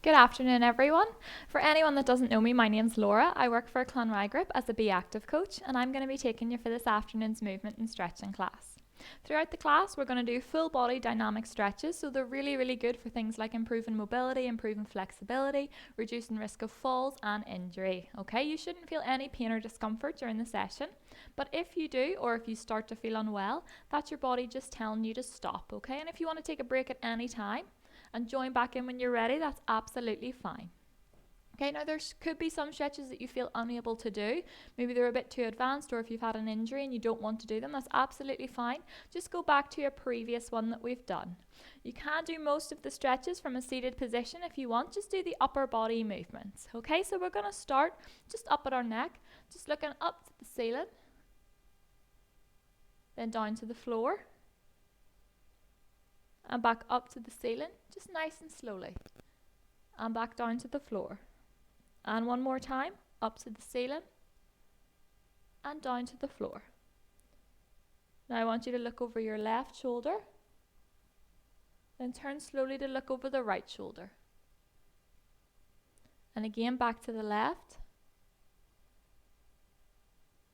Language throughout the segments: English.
Good afternoon, everyone. For anyone that doesn't know me, my name's Laura. I work for Clonry Group as a Be Active coach, and I'm going to be taking you for this afternoon's movement and stretching class. Throughout the class, we're going to do full body dynamic stretches, so they're really good for things like improving mobility, improving flexibility, reducing risk of falls and injury. Okay, you shouldn't feel any pain or discomfort during the session, but if you do, or if you start to feel unwell, that's your body just telling you to stop. Okay, and if you want to take a break at any time and join back in when you're ready, that's absolutely fine. Okay, now there could be some stretches that you feel unable to do. Maybe they're a bit too advanced, or if you've had an injury and you don't want to do them, that's absolutely fine. Just go back to a previous one that we've done. You can do most of the stretches from a seated position if you want. Just do the upper body movements. Okay, so we're going to start just up at our neck, just looking up to the ceiling, then down to the floor, and back up to the ceiling, just nice and slowly, and back down to the floor. And one more time, up to the ceiling and down to the floor. Now I want you to look over your left shoulder, then turn slowly to look over the right shoulder. And again back to the left,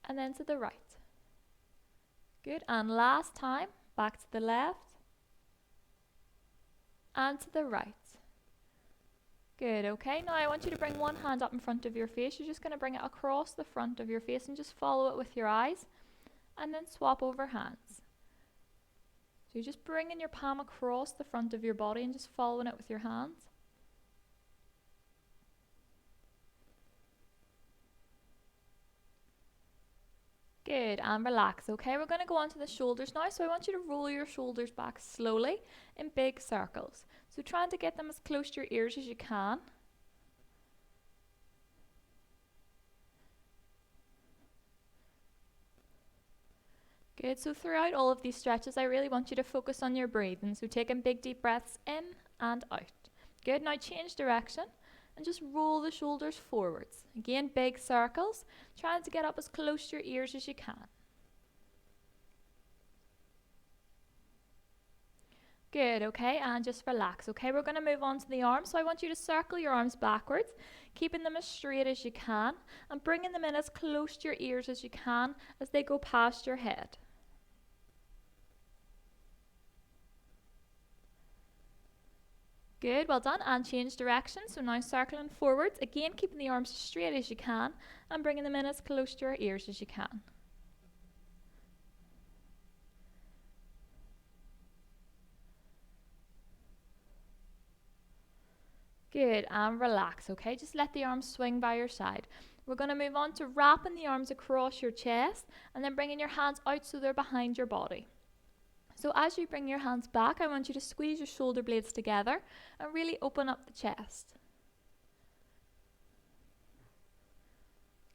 and then to the right. Good, and last time, back to the left and to the right. Good, okay, now I want you to bring one hand up in front of your face. You're just going to bring it across the front of your face and just follow it with your eyes, and then swap over hands. So you're just bringing your palm across the front of your body and just following it with your hands. Good, and relax. Okay, we're going to go on to the shoulders now. So I want you to roll your shoulders back slowly in big circles. So trying to get them as close to your ears as you can. Good, so throughout all of these stretches, I really want you to focus on your breathing. So taking big deep breaths in and out. Good, now change direction and just roll the shoulders forwards. Again, big circles, trying to get up as close to your ears as you can. Good, okay, and just relax. Okay, we're going to move on to the arms. So I want you to circle your arms backwards, keeping them as straight as you can, and bringing them in as close to your ears as you can as they go past your head. Good, well done, and change direction. So now circling forwards, again keeping the arms as straight as you can and bringing them in as close to your ears as you can. Good, and relax, okay? Just let the arms swing by your side. We're going to move on to wrapping the arms across your chest and then bringing your hands out so they're behind your body. So as you bring your hands back, I want you to squeeze your shoulder blades together and really open up the chest.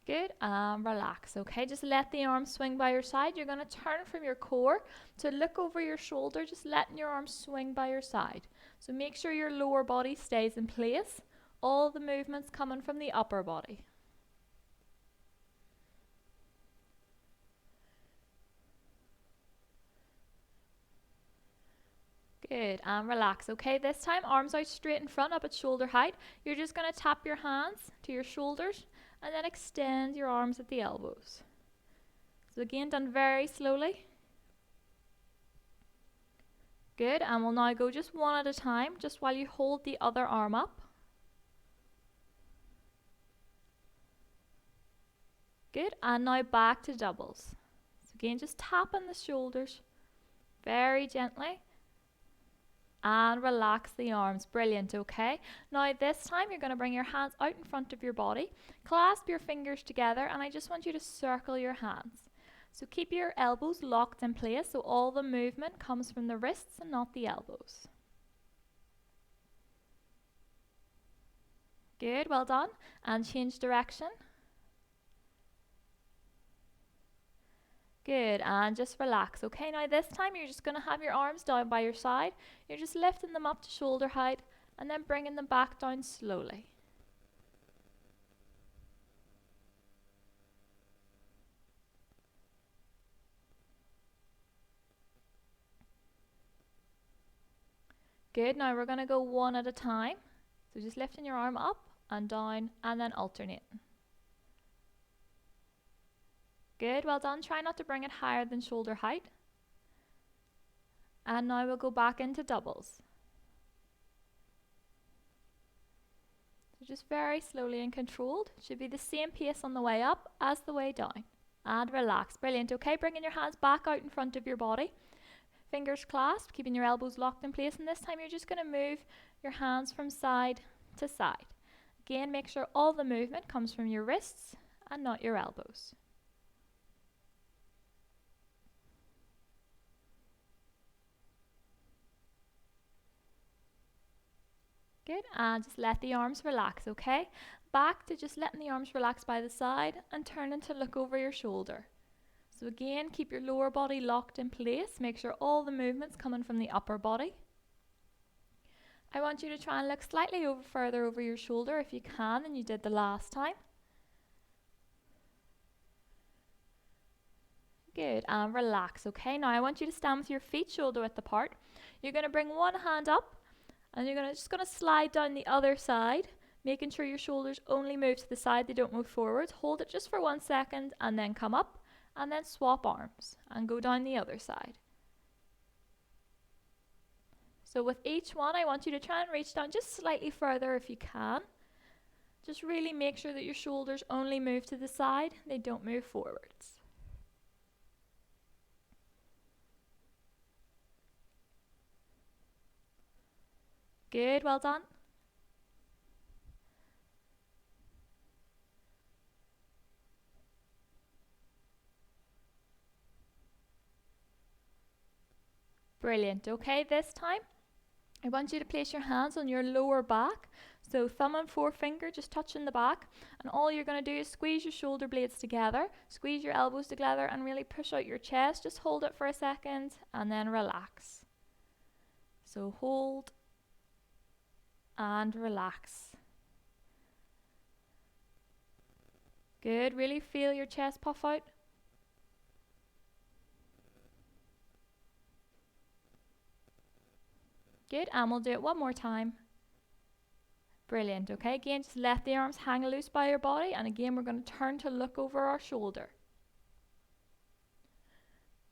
Good, and relax, okay? Just let the arms swing by your side. You're going to turn from your core to look over your shoulder, just letting your arms swing by your side. So make sure your lower body stays in place. All the movements coming from the upper body. Good, and relax, okay? This time, arms out straight in front, up at shoulder height. You're just going to tap your hands to your shoulders and then extend your arms at the elbows. So again, done very slowly. Good, and we'll now go just one at a time, just while you hold the other arm up. Good, and now back to doubles. So again, just tapping the shoulders very gently. And relax the arms. Brilliant, okay? Now this time you're going to bring your hands out in front of your body, clasp your fingers together, and I just want you to circle your hands. So keep your elbows locked in place so all the movement comes from the wrists and not the elbows. Good, well done. And change direction. Good, and just relax. Okay, now this time you're just going to have your arms down by your side. You're just lifting them up to shoulder height and then bringing them back down slowly. Good, now we're going to go one at a time. So just lifting your arm up and down and then alternating. Good, well done. Try not to bring it higher than shoulder height. And now we'll go back into doubles. So just very slowly and controlled. Should be the same pace on the way up as the way down. And relax. Brilliant. Okay, bringing your hands back out in front of your body. Fingers clasped, keeping your elbows locked in place. And this time you're just going to move your hands from side to side. Again, make sure all the movement comes from your wrists and not your elbows. Good, and just let the arms relax, okay? Back to just letting the arms relax by the side and turning to look over your shoulder. So again, keep your lower body locked in place. Make sure all the movement's coming from the upper body. I want you to try and look slightly further over your shoulder if you can than you did the last time. Good, and relax, okay? Now I want you to stand with your feet shoulder width apart. You're going to bring one hand up and you're just going to slide down the other side, making sure your shoulders only move to the side, they don't move forwards. Hold it just for 1 second and then come up and then swap arms and go down the other side. So with each one, I want you to try and reach down just slightly further if you can. Just really make sure that your shoulders only move to the side, they don't move forwards. Good, well done. Brilliant. Okay, this time I want you to place your hands on your lower back. So thumb and forefinger just touching the back, and all you're going to do is squeeze your shoulder blades together, squeeze your elbows together and really push out your chest. Just hold it for a second and then relax. So hold and relax. Good, really feel your chest puff out. Good, and we'll do it one more time. Brilliant, okay, again just let the arms hang loose by your body, and again we're going to turn to look over our shoulder.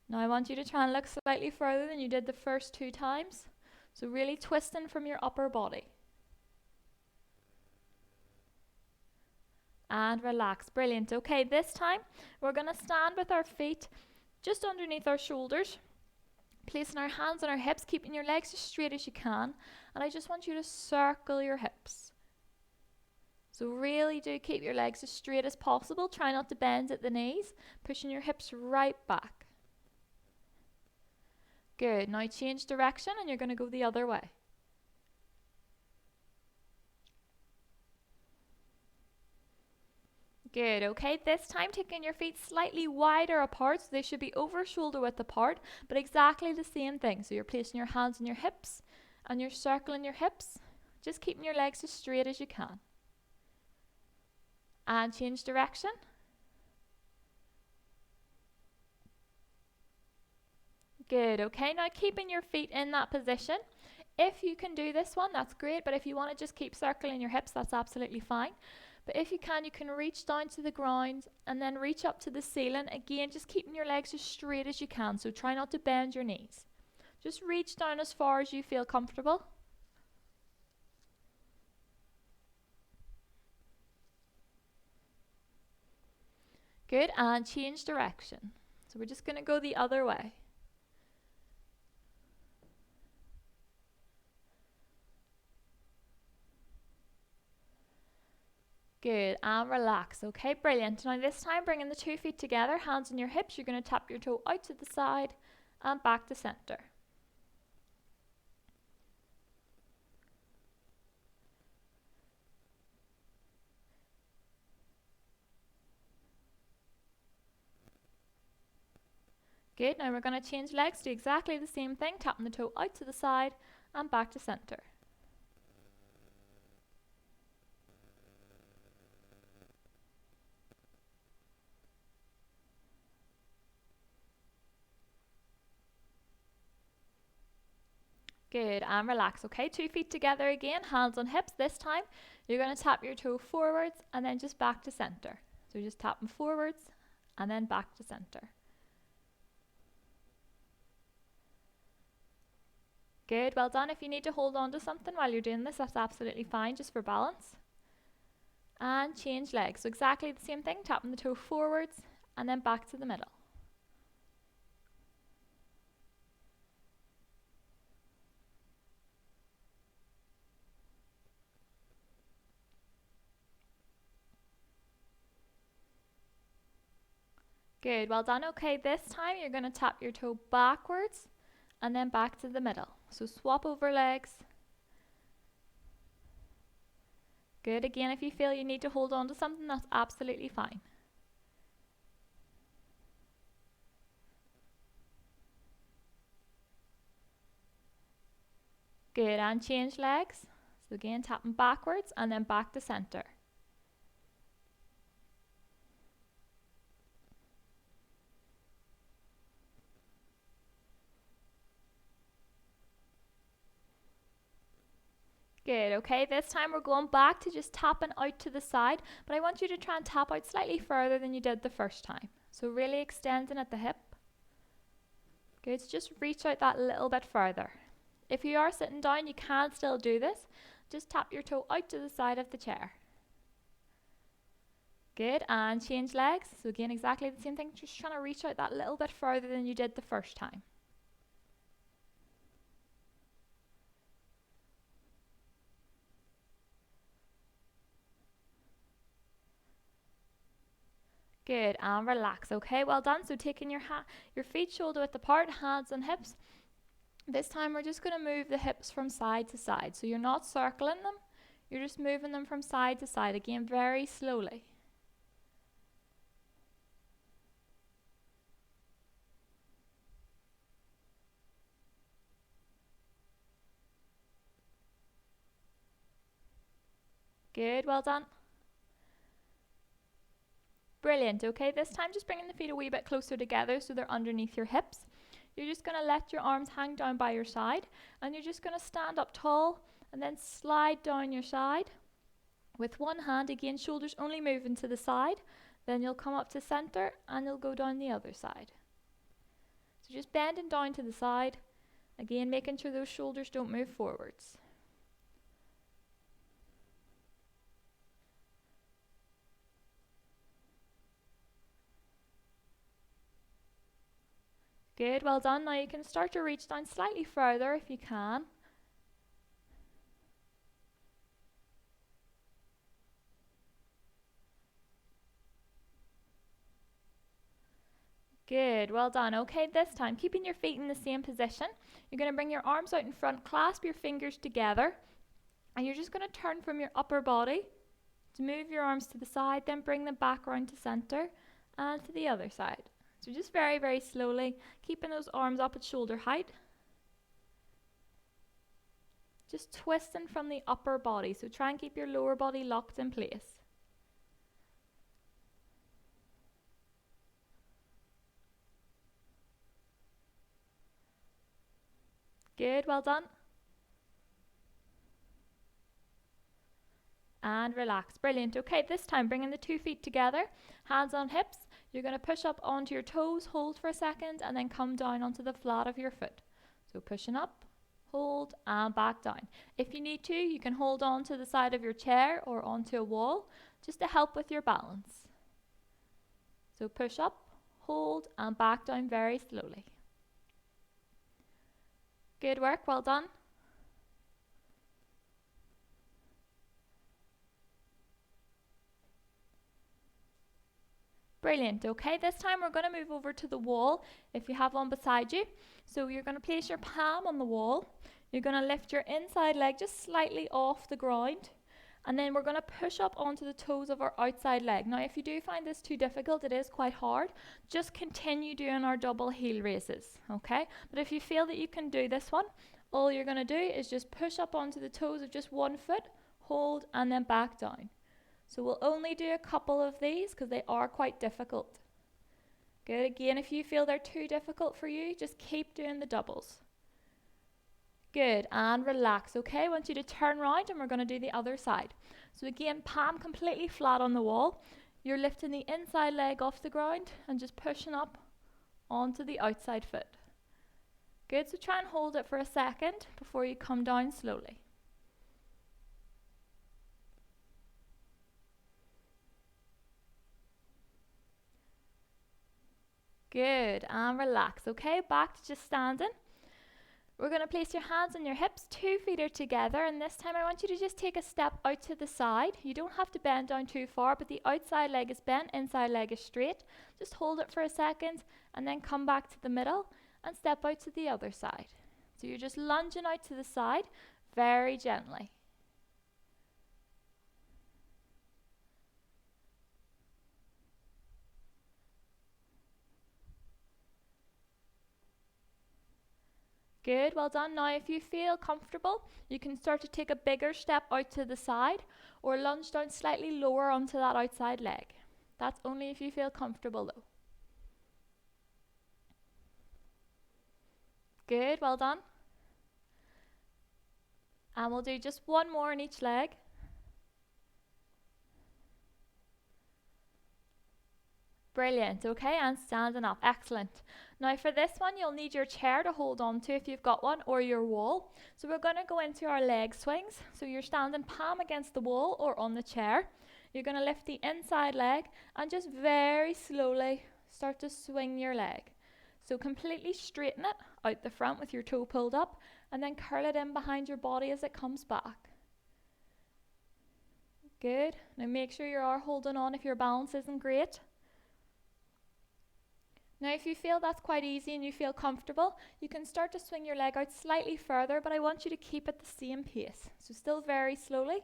Now I want you to try and look slightly further than you did the first 2 times. So really twisting from your upper body. And relax, brilliant. Okay, this time we're going to stand with our feet just underneath our shoulders, placing our hands on our hips, keeping your legs as straight as you can, and I just want you to circle your hips. So really do keep your legs as straight as possible. Try not to bend at the knees, pushing your hips right back. Good, now change direction and you're going to go the other way. Good, okay, this time taking your feet slightly wider apart, so they should be over shoulder width apart, but exactly the same thing. So you're placing your hands on your hips and you're circling your hips, just keeping your legs as straight as you can. And change direction. Good, okay, now keeping your feet in that position. If you can do this one, that's great, but if you want to just keep circling your hips, that's absolutely fine. But if you can reach down to the ground and then reach up to the ceiling. Again, just keeping your legs as straight as you can, so try not to bend your knees. Just reach down as far as you feel comfortable. Good, and change direction. So we're just going to go the other way. Good, and relax. Okay, brilliant. Now this time bringing the 2 feet together, hands on your hips, you're going to tap your toe out to the side and back to center. Good, now we're going to change legs, do exactly the same thing, tapping the toe out to the side and back to center. Good, and relax. Okay, 2 feet together again, hands on hips. This time you're going to tap your toe forwards and then just back to center. So just tap them forwards and then back to center. Good, well done. If you need to hold on to something while you're doing this, that's absolutely fine, just for balance. And change legs. So exactly the same thing, tapping the toe forwards and then back to the middle. Good, well done. Okay, this time you're going to tap your toe backwards and then back to the middle. So swap over legs. Good, again, if you feel you need to hold on to something, that's absolutely fine. Good, and change legs. So again, tapping backwards and then back to center. Good, okay, this time we're going back to just tapping out to the side, but I want you to try and tap out slightly further than you did the first time. So really extending at the hip. Good, so just reach out that little bit further. If you are sitting down, you can still do this. Just tap your toe out to the side of the chair. Good, and change legs. So again, exactly the same thing, just trying to reach out that little bit further than you did the first time. Good, and relax. Okay, well done. So taking your feet shoulder width apart, hands on hips. This time we're just going to move the hips from side to side. So you're not circling them, you're just moving them from side to side. Again, very slowly. Good, well done. Brilliant. Okay, this time just bringing the feet a wee bit closer together so they're underneath your hips. You're just going to let your arms hang down by your side and you're just going to stand up tall and then slide down your side. With one hand, again, shoulders only moving to the side. Then you'll come up to center and you'll go down the other side. So just bending down to the side. Again, making sure those shoulders don't move forwards. Good, well done. Now you can start to reach down slightly further if you can. Good, well done. Okay, this time, keeping your feet in the same position, you're going to bring your arms out in front, clasp your fingers together, and you're just going to turn from your upper body to move your arms to the side, then bring them back around to center and to the other side. So just very, very slowly, keeping those arms up at shoulder height. Just twisting from the upper body, so try and keep your lower body locked in place. Good, well done. And relax. Brilliant. Okay, this time bringing the 2 feet together, hands on hips. You're going to push up onto your toes, hold for a second, and then come down onto the flat of your foot. So pushing up, hold, and back down. If you need to, you can hold on to the side of your chair or onto a wall, just to help with your balance. So push up, hold, and back down very slowly. Good work, well done. Brilliant. Okay, this time we're going to move over to the wall if you have one beside you. So you're going to place your palm on the wall. You're going to lift your inside leg just slightly off the ground. And then we're going to push up onto the toes of our outside leg. Now, if you do find this too difficult, it is quite hard. Just continue doing our double heel raises, okay? But if you feel that you can do this one, all you're going to do is just push up onto the toes of just one foot, hold, and then back down. So we'll only do a couple of these because they are quite difficult. Good, again, if you feel they're too difficult for you, just keep doing the doubles. Good, and relax, okay? I want you to turn around and we're going to do the other side. So again, palm completely flat on the wall. You're lifting the inside leg off the ground and just pushing up onto the outside foot. Good, so try and hold it for a second before you come down slowly. Good, and relax, okay? Back to just standing. We're going to place your hands on your hips, 2 feet are together, and this time I want you to just take a step out to the side. You don't have to bend down too far, but the outside leg is bent, inside leg is straight. Just hold it for a second and then come back to the middle and step out to the other side. So you're just lunging out to the side very gently. Good, well done. Now if you feel comfortable, you can start to take a bigger step out to the side or lunge down slightly lower onto that outside leg. That's only if you feel comfortable though. Good, well done. And we'll do just one more on each leg. Brilliant, okay, and standing up, excellent. Now for this one, you'll need your chair to hold on to if you've got one, or your wall. So we're going to go into our leg swings. So you're standing palm against the wall or on the chair. You're going to lift the inside leg and just very slowly start to swing your leg. So completely straighten it out the front with your toe pulled up and then curl it in behind your body as it comes back. Good, now make sure you are holding on if your balance isn't great. Now if you feel that's quite easy and you feel comfortable, you can start to swing your leg out slightly further, but I want you to keep at the same pace. So still very slowly.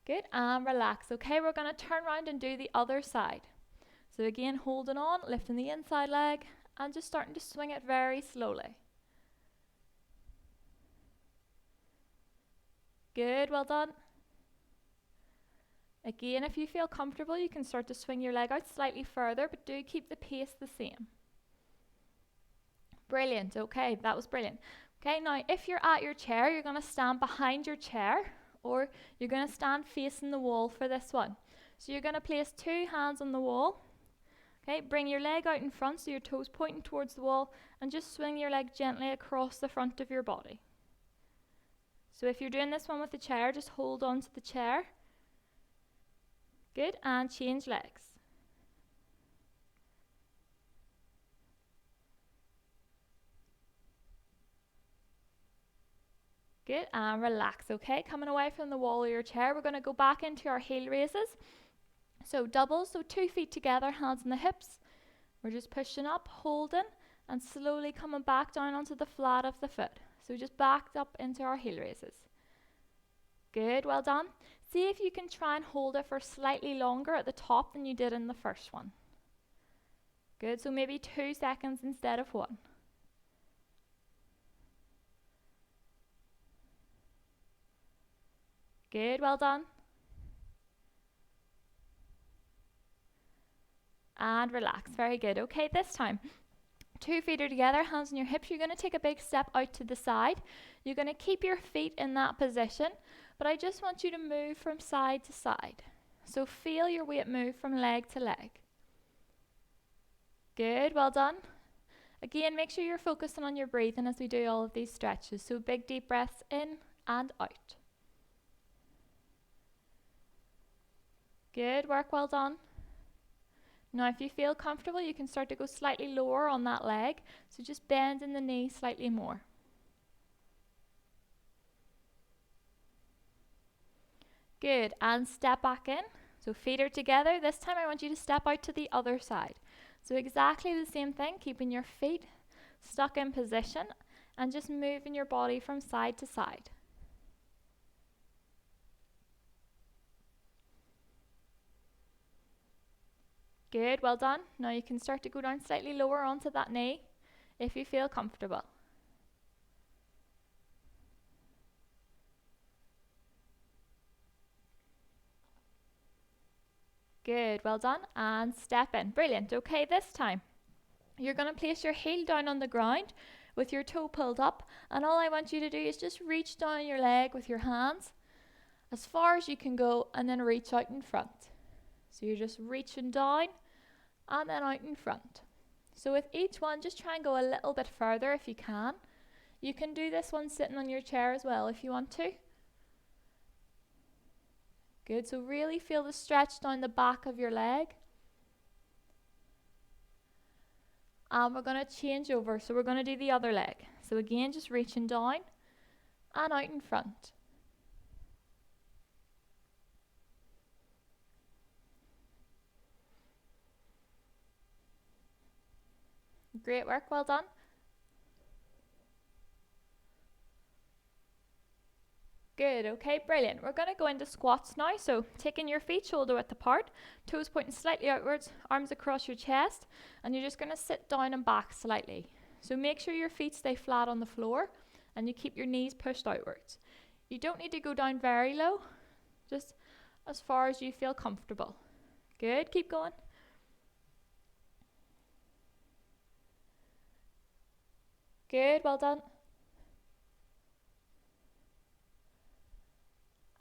Good, and relax. Okay, we're going to turn around and do the other side. So again, holding on, lifting the inside leg, and just starting to swing it very slowly. Good, well done. Again, if you feel comfortable, you can start to swing your leg out slightly further, but do keep the pace the same. Brilliant, okay, that was brilliant. Okay, now if you're at your chair, you're going to stand behind your chair, or you're going to stand facing the wall for this one. So you're going to place 2 hands on the wall. Okay, bring your leg out in front so your toes pointing towards the wall, and just swing your leg gently across the front of your body. So if you're doing this one with the chair, just hold on to the chair. Good, and change legs. Good, and relax, okay? Coming away from the wall of your chair, we're going to go back into our heel raises. So doubles, so 2 feet together, hands on the hips. We're just pushing up, holding, and slowly coming back down onto the flat of the foot. So just backed up into our heel raises. Good, well done. See if you can try and hold it for slightly longer at the top than you did in the first one. Good, so maybe 2 seconds instead of 1. Good, well done. And relax, very good. Okay, this time, 2 feet are together, hands on your hips. You're going to take a big step out to the side. You're going to keep your feet in that position, but I just want you to move from side to side. So feel your weight move from leg to leg. Good, well done. Again, make sure you're focusing on your breathing as we do all of these stretches. So big deep breaths in and out. Good work, well done. Now if you feel comfortable, you can start to go slightly lower on that leg. So just bend in the knee slightly more. Good, and step back in. So feet are together. This time I want you to step out to the other side. So exactly the same thing, keeping your feet stuck in position and just moving your body from side to side. Good, well done. Now you can start to go down slightly lower onto that knee if you feel comfortable. Good, well done, and step in. Brilliant. Okay, this time you're going to place your heel down on the ground with your toe pulled up, and all I want you to do is just reach down your leg with your hands as far as you can go and then reach out in front. So you're just reaching down and then out in front. So with each one, just try and go a little bit further if you can. You can do this one sitting on your chair as well if you want to. Good, so really feel the stretch down the back of your leg. And we're going to change over, so we're going to do the other leg. So again, just reaching down and out in front. Great work, well done. Good, okay, brilliant. We're going to go into squats now. So taking your feet shoulder width apart, toes pointing slightly outwards, arms across your chest, and you're just going to sit down and back slightly. So make sure your feet stay flat on the floor and you keep your knees pushed outwards. You don't need to go down very low, just as far as you feel comfortable. Good, keep going. Good, well done.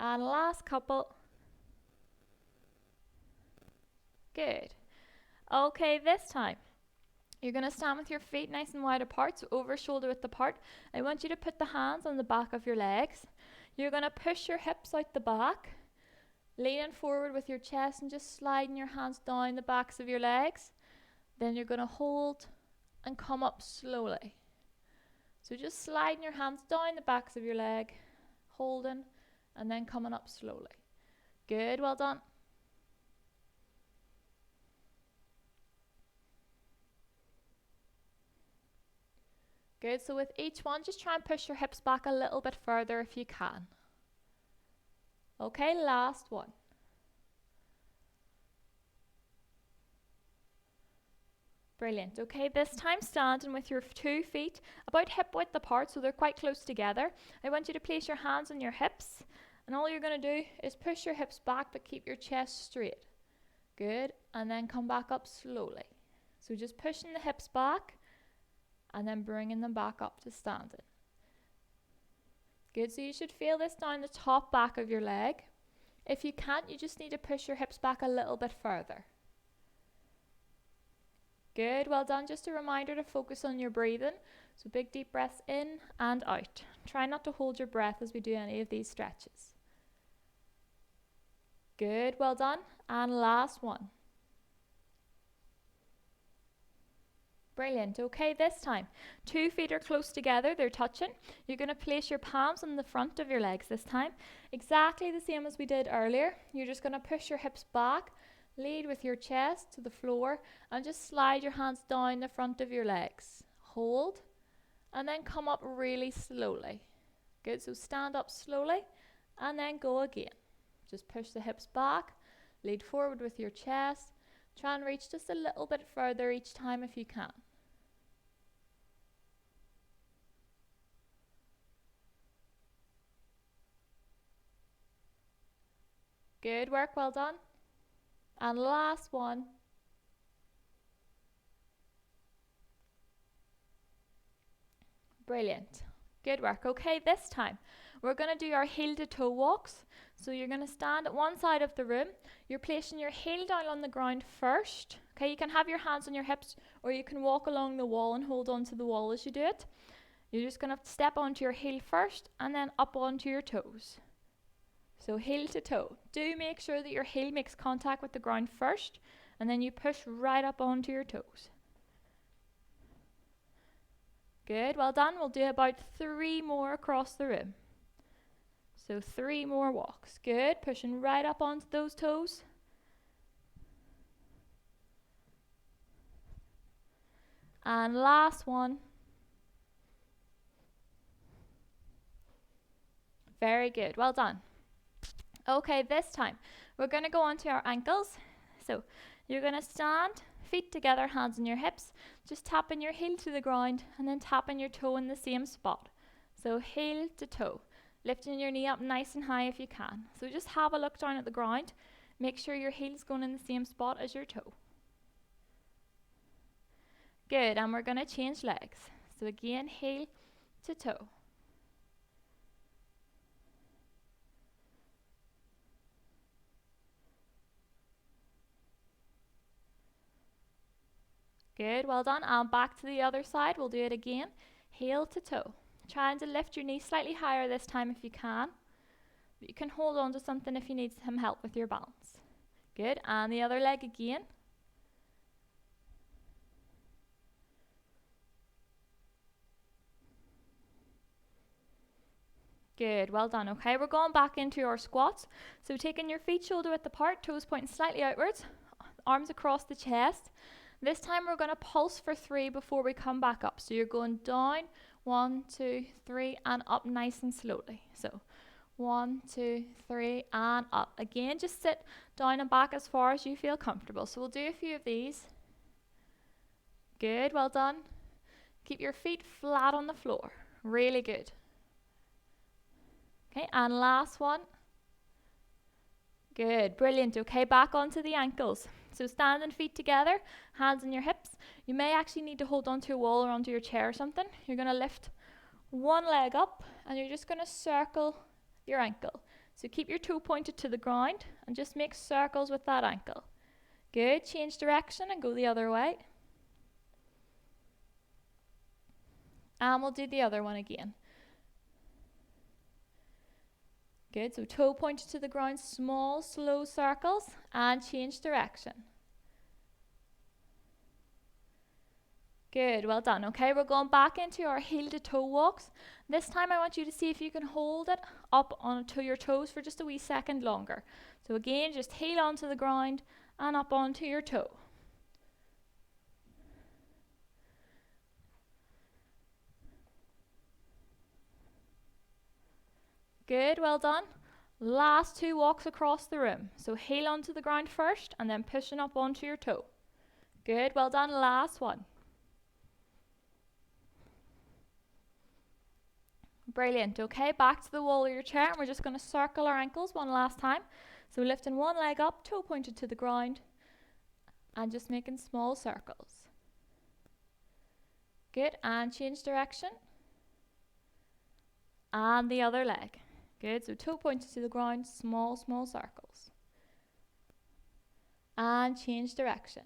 And last couple. Good. Okay, this time you're going to stand with your feet nice and wide apart, so over shoulder width apart. I want you to put the hands on the back of your legs. You're going to push your hips out the back, leaning forward with your chest and just sliding your hands down the backs of your legs. Then you're going to hold and come up slowly. So just sliding your hands down the backs of your leg, holding, and then coming up slowly. Good, well done. Good, so with each one, just try and push your hips back a little bit further if you can. Okay, last one. Brilliant. Okay, this time standing with your 2 feet about hip width apart, so they're quite close together. I want you to place your hands on your hips, and all you're going to do is push your hips back but keep your chest straight. Good, and then come back up slowly. So just pushing the hips back and then bringing them back up to standing. Good, so you should feel this down the top back of your leg. If you can't, you just need to push your hips back a little bit further. Good, well done. Just a reminder to focus on your breathing. So big deep breaths in and out. Try not to hold your breath as we do any of these stretches. Good, well done. And last one. Brilliant. Okay, this time 2 feet are close together, they're touching. You're going to place your palms on the front of your legs this time. Exactly the same as we did earlier. You're just going to push your hips back, lead with your chest to the floor, and just slide your hands down the front of your legs. Hold, and then come up really slowly. Good, so stand up slowly, and then go again. Just push the hips back, lead forward with your chest. Try and reach just a little bit further each time if you can. Good work, well done. And last one. Brilliant. Good work. Okay, this time we're going to do our heel to toe walks. So you're going to stand at one side of the room. You're placing your heel down on the ground first. Okay, you can have your hands on your hips, or you can walk along the wall and hold onto the wall as you do it. You're just going to step onto your heel first and then up onto your toes. So heel to toe. Do make sure that your heel makes contact with the ground first, and then you push right up onto your toes. Good, well done. We'll do about 3 more across the room. So 3 more walks. Good, pushing right up onto those toes. And last one. Very good, well done. Okay, this time we're going to go onto our ankles. So you're going to stand, feet together, hands on your hips, just tapping your heel to the ground and then tapping your toe in the same spot. So heel to toe, lifting your knee up nice and high if you can. So just have a look down at the ground. Make sure your heel's going in the same spot as your toe. Good, and we're going to change legs. So again, heel to toe. Good, well done. And back to the other side. We'll do it again. Heel to toe. Trying to lift your knee slightly higher this time if you can. But you can hold on to something if you need some help with your balance. Good, and the other leg again. Good, well done. Okay, we're going back into our squats. So taking your feet shoulder width apart, toes pointing slightly outwards, arms across the chest. This time we're going to pulse for 3 before we come back up. So you're going down, 1, 2, 3, and up nice and slowly. So 1, 2, 3, and up. Again, just sit down and back as far as you feel comfortable. So we'll do a few of these. Good, well done. Keep your feet flat on the floor. Really good. Okay, and last one. Good, brilliant. Okay, back onto the ankles. So standing feet together, hands on your hips. You may actually need to hold onto a wall or onto your chair or something. You're going to lift one leg up and you're just going to circle your ankle. So keep your toe pointed to the ground and just make circles with that ankle. Good, change direction and go the other way. And we'll do the other one again. Good, so toe pointed to the ground, small, slow circles, and change direction. Good, well done. Okay, we're going back into our heel to toe walks. This time I want you to see if you can hold it up onto your toes for just a wee second longer. So again, just heel onto the ground and up onto your toe. Good, well done. Last 2 walks across the room. So heel onto the ground first and then pushing up onto your toe. Good, well done. Last one. Brilliant. Okay, back to the wall of your chair and we're just going to circle our ankles one last time. So lifting one leg up, toe pointed to the ground and just making small circles. Good, and change direction. And the other leg. Good, so toe pointed to the ground, small, small circles. And change direction.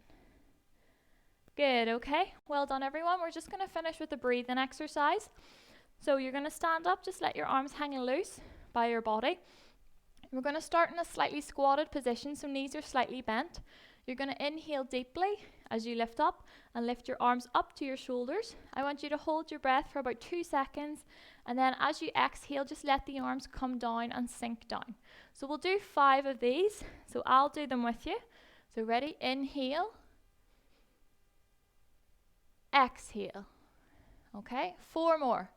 Good, okay. Well done, everyone. We're just going to finish with a breathing exercise. So you're going to stand up, just let your arms hang loose by your body. We're going to start in a slightly squatted position, so knees are slightly bent. You're going to inhale deeply as you lift up and lift your arms up to your shoulders. I want you to hold your breath for about 2 seconds, and then as you exhale, just let the arms come down and sink down. So we'll do 5 of these, so I'll do them with you. So ready? Inhale. Exhale. Okay, 4 more.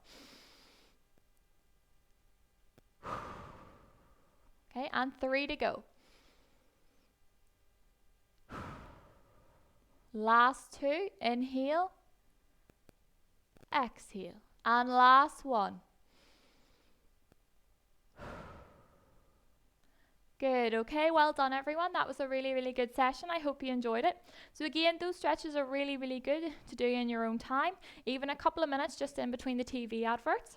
Okay, and 3 to go. Last 2, inhale, exhale, and last 1. Good, okay, well done everyone. That was a really, really good session. I hope you enjoyed it. So again, those stretches are really, really good to do in your own time, even a couple of minutes just in between the TV adverts.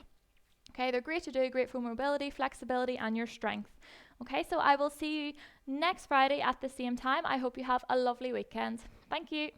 Okay, they're great to do, great for mobility, flexibility, and your strength. Okay, so I will see you next Friday at the same time. I hope you have a lovely weekend. Thank you.